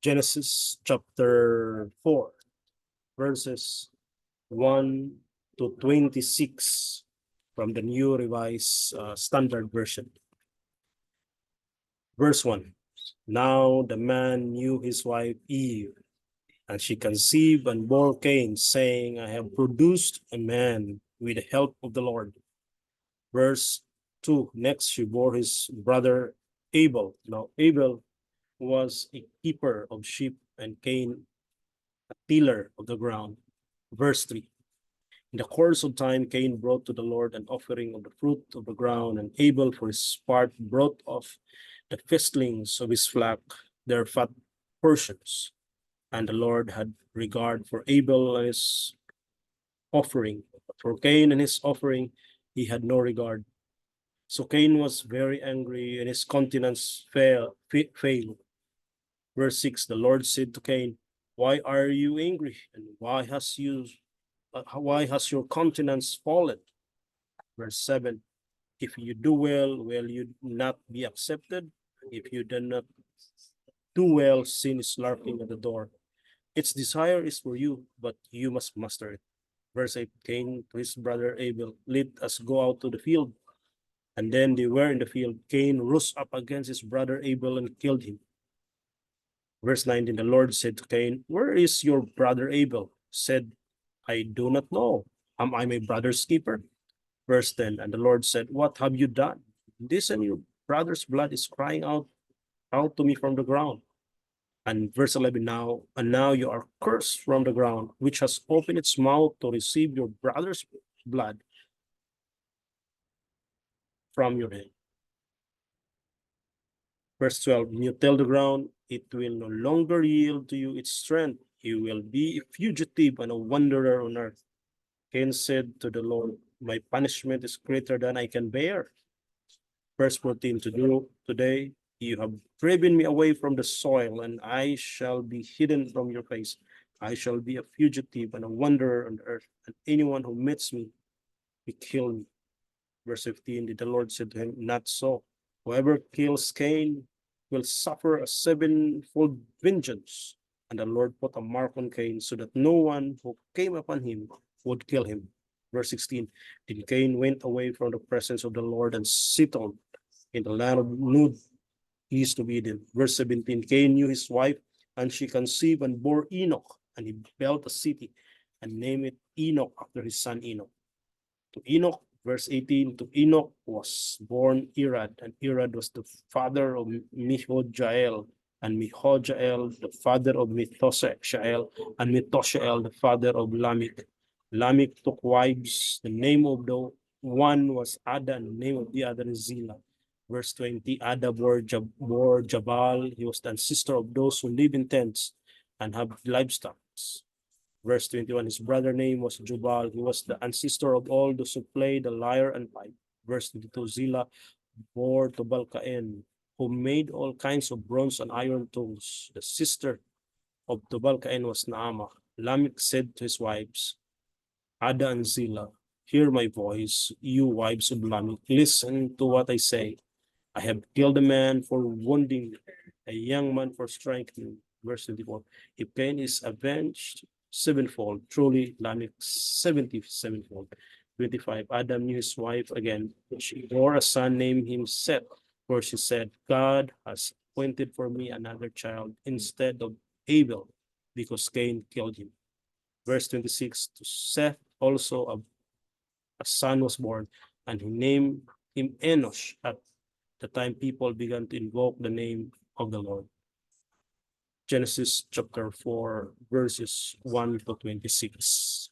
Genesis chapter 4, verses 1 to 26 from the New Revised Standard Version. Verse 1. Now the man knew his wife Eve, and she conceived and bore Cain, saying, I have produced a man with the help of the Lord. Verse 2. Next she bore his brother Abel. Now Abel was a keeper of sheep, and Cain a tiller of the ground. Verse 3. In the course of time, Cain brought to the Lord an offering of the fruit of the ground, and Abel for his part brought of the firstlings of his flock, their fat portions. And the Lord had regard for Abel and his offering. But for Cain and his offering, he had no regard. So Cain was very angry, and his countenance failed. Verse 6, the Lord said to Cain, why are you angry? And why has your countenance fallen? Verse 7, if you do well, will you not be accepted? If you do not do well, sin is lurking at the door. Its desire is for you, but you must master it. Verse 8, Cain to his brother Abel, let us go out to the field. And then they were in the field. Cain rose up against his brother Abel and killed him. Verse 19, the Lord said to Cain, where is your brother Abel? Said, I do not know. Am I my brother's keeper? Verse 10, and the Lord said, what have you done? This and your brother's blood is crying out to me from the ground. And verse 11, now you are cursed from the ground, which has opened its mouth to receive your brother's blood from your head. Verse 12, when you tell the ground, it will no longer yield to you its strength. You will be a fugitive and a wanderer on earth. Cain said to the Lord, my punishment is greater than I can bear. Verse 14, today you have driven me away from the soil, and I shall be hidden from your face. I shall be a fugitive and a wanderer on the earth, and anyone who meets me will kill me. Verse 15, the Lord said to him, not so. Whoever kills Cain will suffer a sevenfold vengeance. And the Lord put a mark on Cain so that no one who came upon him would kill him. Verse 16, then Cain went away from the presence of the Lord and settled in the land of Nod, east of Eden. Verse 17, Cain knew his wife, and she conceived and bore Enoch, and he built a city and named it Enoch after his son Enoch. To Enoch, verse 18, to Enoch was born Irad, and Irad was the father of Mehujael, and Mehujael the father of Methushael, and Methushael the father of Lamech. Lamech took wives. The name of the one was Ada, and the name of the other is Zillah. Verse 20, Ada bore Jabal. He was the ancestor of those who live in tents and have livestock. Verse 21, his brother name was Jubal. He was the ancestor of all those who play the lyre and pipe. Verse 22, Zillah bore Tubal-Cain, who made all kinds of bronze and iron tools. The sister of Tubal-Cain was Naamah. Lamech said to his wives, Ada and Zillah, hear my voice, you wives of Lamech. Listen to what I say. I have killed a man for wounding, a young man for striking. Verse 24, if Cain is avenged sevenfold, truly Lamech 77fold. 25, Adam knew his wife again. She bore a son, named him Seth, for she said, God has appointed for me another child instead of Abel, because Cain killed him. Verse 26, to Seth also a son was born, and he named him Enosh. At the time people began to invoke the name of the Lord. Genesis chapter 4, verses 1 to 26.